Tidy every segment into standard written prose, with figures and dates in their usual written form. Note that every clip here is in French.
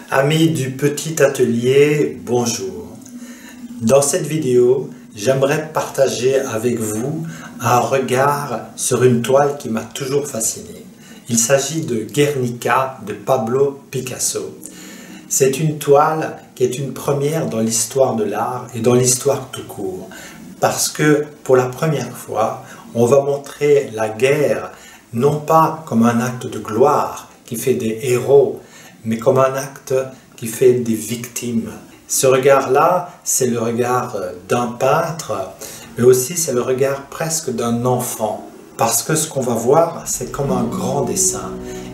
Amis du petit atelier, bonjour. Dans cette vidéo, j'aimerais partager avec vous un regard sur une toile qui m'a toujours fasciné. Il s'agit de Guernica de Pablo Picasso. C'est une toile qui est une première dans l'histoire de l'art et dans l'histoire tout court. Parce que pour la première fois, on va montrer la guerre non pas comme un acte de gloire qui fait des héros, mais comme un acte qui fait des victimes. Ce regard-là, c'est le regard d'un peintre, mais aussi c'est le regard presque d'un enfant. Parce que ce qu'on va voir, c'est comme un grand dessin.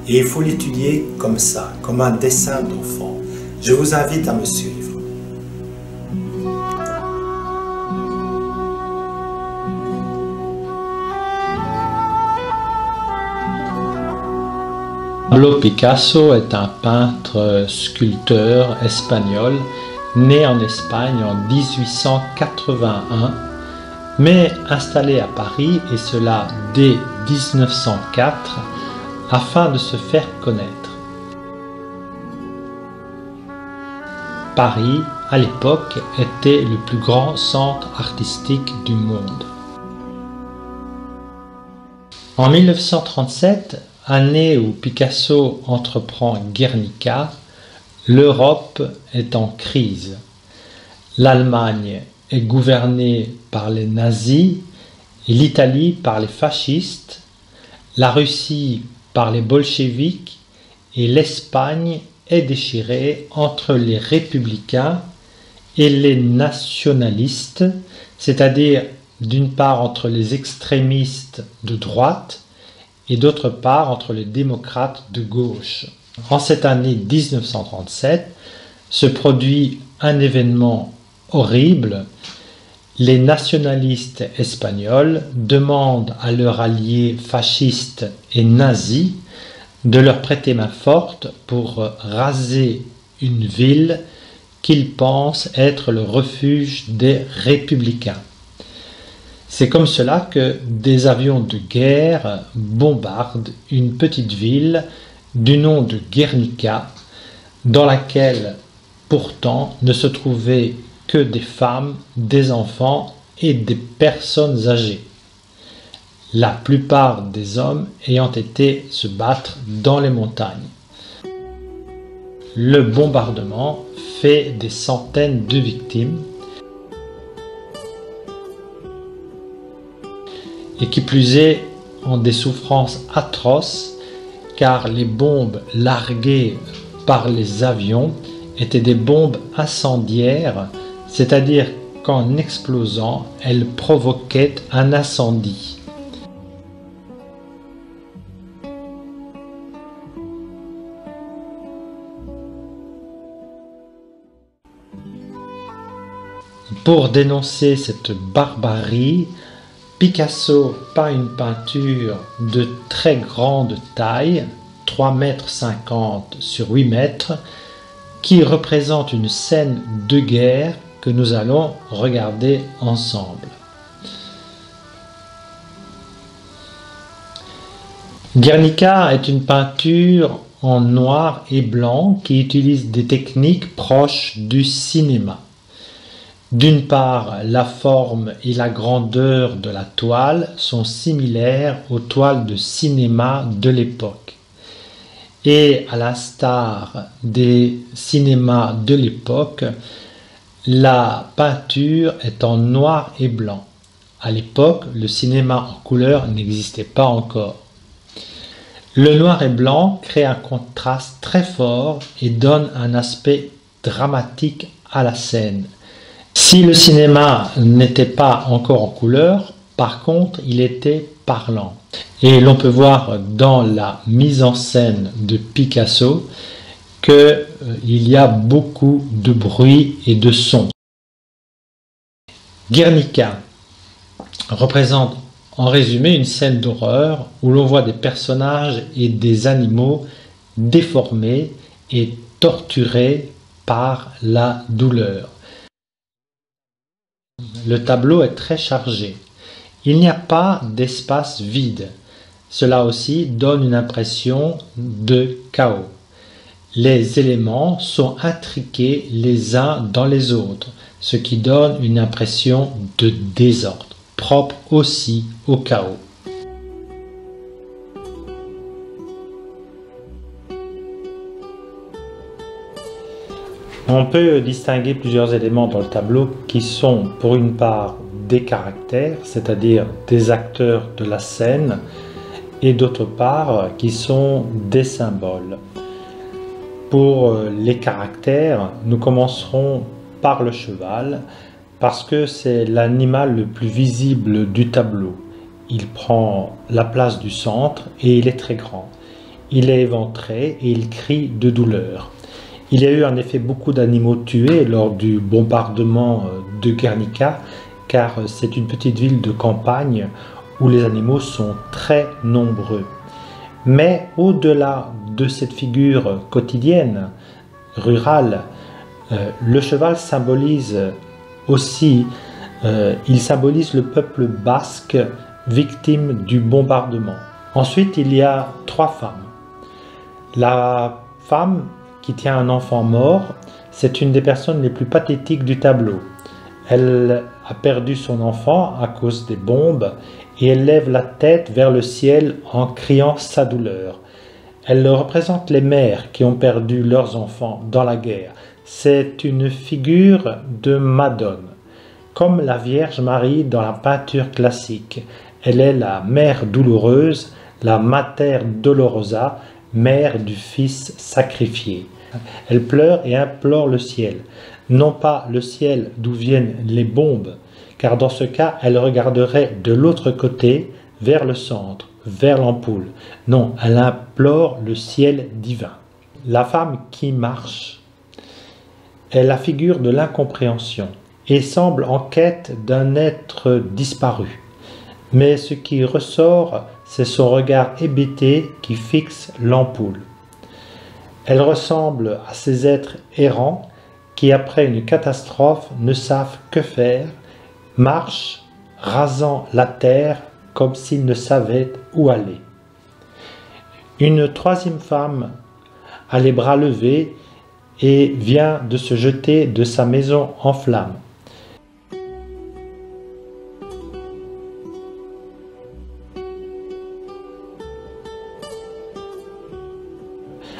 Et il faut l'étudier comme ça, comme un dessin d'enfant. Je vous invite à me suivre. Pablo Picasso est un peintre sculpteur espagnol né en Espagne en 1881, mais installé à Paris, et cela dès 1904, afin de se faire connaître. Paris, à l'époque, était le plus grand centre artistique du monde. En 1937, année où Picasso entreprend Guernica, l'Europe est en crise. L'Allemagne est gouvernée par les nazis et l'Italie par les fascistes, la Russie par les bolcheviks et l'Espagne est déchirée entre les républicains et les nationalistes, c'est-à-dire d'une part entre les extrémistes de droite et d'autre part entre les démocrates de gauche. En cette année 1937 se produit un événement horrible. Les nationalistes espagnols demandent à leurs alliés fascistes et nazis de leur prêter main forte pour raser une ville qu'ils pensent être le refuge des républicains. C'est comme cela que des avions de guerre bombardent une petite ville du nom de Guernica, dans laquelle pourtant ne se trouvaient que des femmes, des enfants et des personnes âgées. La plupart des hommes ayant été se battre dans les montagnes. Le bombardement fait des centaines de victimes, et qui plus est en des souffrances atroces, car les bombes larguées par les avions étaient des bombes incendiaires, c'est-à-dire qu'en explosant, elles provoquaient un incendie. Pour dénoncer cette barbarie, Picasso peint une peinture de très grande taille, 3,50 m sur 8 mètres, qui représente une scène de guerre que nous allons regarder ensemble. Guernica est une peinture en noir et blanc qui utilise des techniques proches du cinéma. D'une part, la forme et la grandeur de la toile sont similaires aux toiles de cinéma de l'époque. Et à l'instar des cinémas de l'époque, la peinture est en noir et blanc. À l'époque, le cinéma en couleur n'existait pas encore. Le noir et blanc crée un contraste très fort et donne un aspect dramatique à la scène. Si le cinéma n'était pas encore en couleur, par contre, il était parlant. Et l'on peut voir dans la mise en scène de Picasso qu'il y a beaucoup de bruit et de son. Guernica représente en résumé une scène d'horreur où l'on voit des personnages et des animaux déformés et torturés par la douleur. Le tableau est très chargé. Il n'y a pas d'espace vide. Cela aussi donne une impression de chaos. Les éléments sont intriqués les uns dans les autres, ce qui donne une impression de désordre, propre aussi au chaos. On peut distinguer plusieurs éléments dans le tableau qui sont pour une part des caractères, c'est-à-dire des acteurs de la scène, et d'autre part qui sont des symboles. Pour les caractères, nous commencerons par le cheval parce que c'est l'animal le plus visible du tableau. Il prend la place du centre et il est très grand. Il est éventré et il crie de douleur. Il y a eu en effet beaucoup d'animaux tués lors du bombardement de Guernica, car c'est une petite ville de campagne où les animaux sont très nombreux. Mais au-delà de cette figure quotidienne, rurale, le cheval symbolise aussi, il symbolise le peuple basque victime du bombardement. Ensuite, il y a 3 femmes. La femme qui tient un enfant mort, c'est une des personnes les plus pathétiques du tableau. Elle a perdu son enfant à cause des bombes et elle lève la tête vers le ciel en criant sa douleur. Elle représente les mères qui ont perdu leurs enfants dans la guerre. C'est une figure de Madone, comme la Vierge Marie dans la peinture classique. Elle est la mère douloureuse, la Mater Dolorosa, mère du Fils sacrifié. Elle pleure et implore le ciel, non pas le ciel d'où viennent les bombes, car dans ce cas, elle regarderait de l'autre côté, vers le centre, vers l'ampoule. Non, elle implore le ciel divin. La femme qui marche est la figure de l'incompréhension et semble en quête d'un être disparu. Mais ce qui ressort, c'est son regard hébété qui fixe l'ampoule. Elle ressemble à ces êtres errants qui, après une catastrophe, ne savent que faire, marchent, rasant la terre comme s'ils ne savaient où aller. Une 3e femme a les bras levés et vient de se jeter de sa maison en flammes.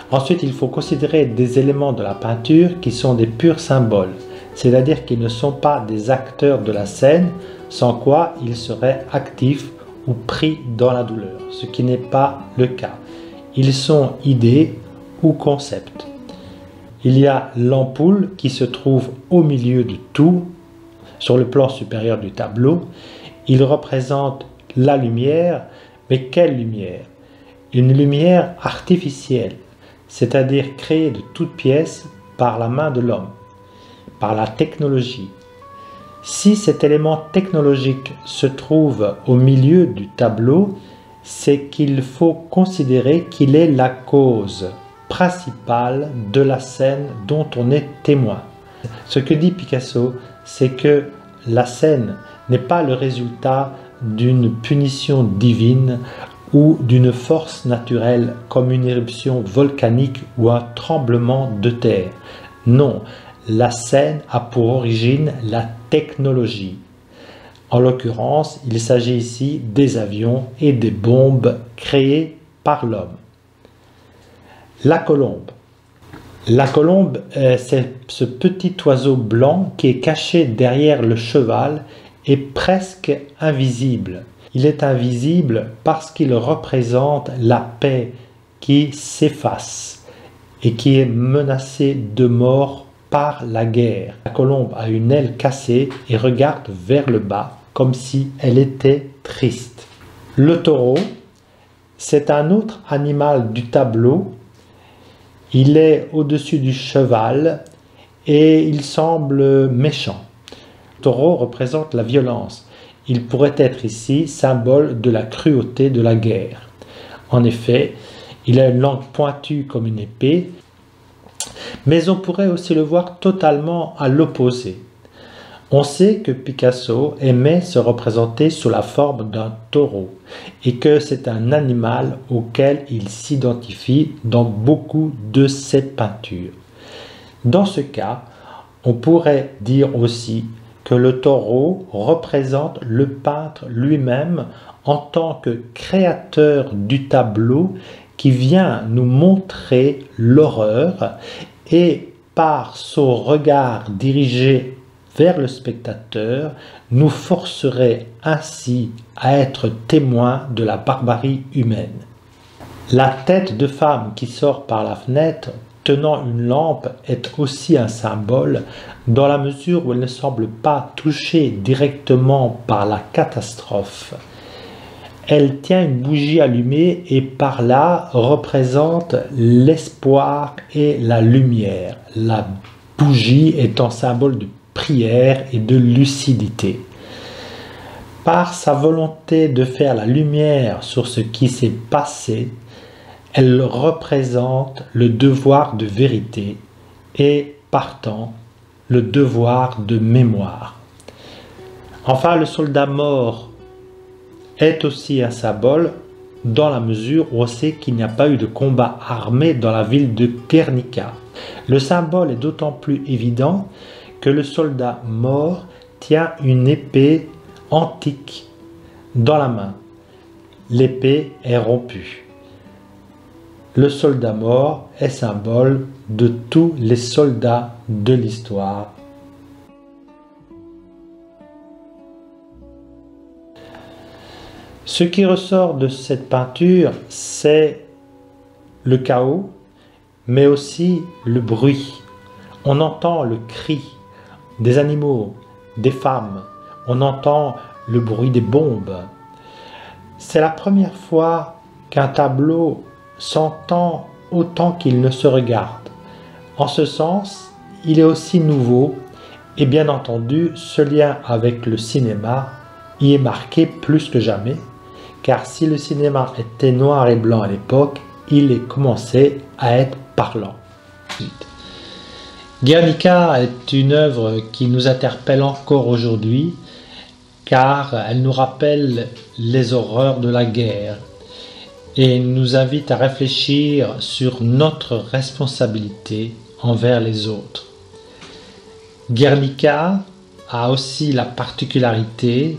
Ensuite, il faut considérer des éléments de la peinture qui sont des purs symboles, c'est-à-dire qu'ils ne sont pas des acteurs de la scène, sans quoi ils seraient actifs ou pris dans la douleur, ce qui n'est pas le cas. Ils sont idées ou concepts. Il y a l'ampoule qui se trouve au milieu de tout, sur le plan supérieur du tableau. Il représente la lumière, mais quelle lumière? Une lumière artificielle, c'est-à-dire créée de toutes pièces par la main de l'homme, par la technologie. Si cet élément technologique se trouve au milieu du tableau, c'est qu'il faut considérer qu'il est la cause principale de la scène dont on est témoin. Ce que dit Picasso, c'est que la scène n'est pas le résultat d'une punition divine ou d'une force naturelle comme une éruption volcanique ou un tremblement de terre. Non, la scène a pour origine la technologie. En l'occurrence, il s'agit ici des avions et des bombes créées par l'homme. La colombe. La colombe, c'est ce petit oiseau blanc qui est caché derrière le cheval et presque invisible. Il est invisible parce qu'il représente la paix qui s'efface et qui est menacée de mort par la guerre. La colombe a une aile cassée et regarde vers le bas comme si elle était triste. Le taureau, c'est un autre animal du tableau. Il est au-dessus du cheval et il semble méchant. Le taureau représente la violence. Il pourrait être ici symbole de la cruauté de la guerre. En effet, il a une langue pointue comme une épée, mais on pourrait aussi le voir totalement à l'opposé. On sait que Picasso aimait se représenter sous la forme d'un taureau et que c'est un animal auquel il s'identifie dans beaucoup de ses peintures. Dans ce cas, on pourrait dire aussi que le taureau représente le peintre lui-même en tant que créateur du tableau qui vient nous montrer l'horreur et par son regard dirigé vers le spectateur nous forcerait ainsi à être témoins de la barbarie humaine. La tête de femme qui sort par la fenêtre tenant une lampe est aussi un symbole dans la mesure où elle ne semble pas touchée directement par la catastrophe. Elle tient une bougie allumée et par là représente l'espoir et la lumière, la bougie étant symbole de prière et de lucidité. Par sa volonté de faire la lumière sur ce qui s'est passé, elle représente le devoir de vérité et, partant, le devoir de mémoire. Enfin, le soldat mort est aussi un symbole dans la mesure où on sait qu'il n'y a pas eu de combat armé dans la ville de Guernica. Le symbole est d'autant plus évident que le soldat mort tient une épée antique dans la main. L'épée est rompue. Le soldat mort est symbole de tous les soldats de l'histoire. Ce qui ressort de cette peinture, c'est le chaos, mais aussi le bruit. On entend le cri des animaux, des femmes, on entend le bruit des bombes. C'est la première fois qu'un tableau s'entend autant qu'il ne se regarde. En ce sens, il est aussi nouveau et bien entendu, ce lien avec le cinéma y est marqué plus que jamais, car si le cinéma était noir et blanc à l'époque, il est commencé à être parlant. Guernica est une œuvre qui nous interpelle encore aujourd'hui, car elle nous rappelle les horreurs de la guerre et nous invite à réfléchir sur notre responsabilité envers les autres. Guernica a aussi la particularité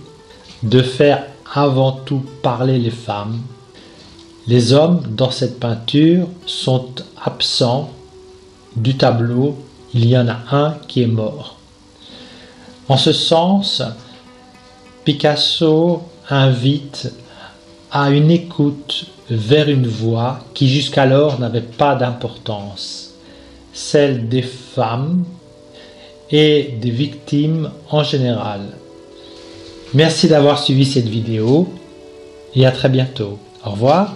de faire avant tout parler les femmes. Les hommes dans cette peinture sont absents du tableau, il y en a un qui est mort. En ce sens, Picasso invite à une écoute vers une voix qui jusqu'alors n'avait pas d'importance, celle des femmes et des victimes en général. Merci d'avoir suivi cette vidéo et à très bientôt. Au revoir.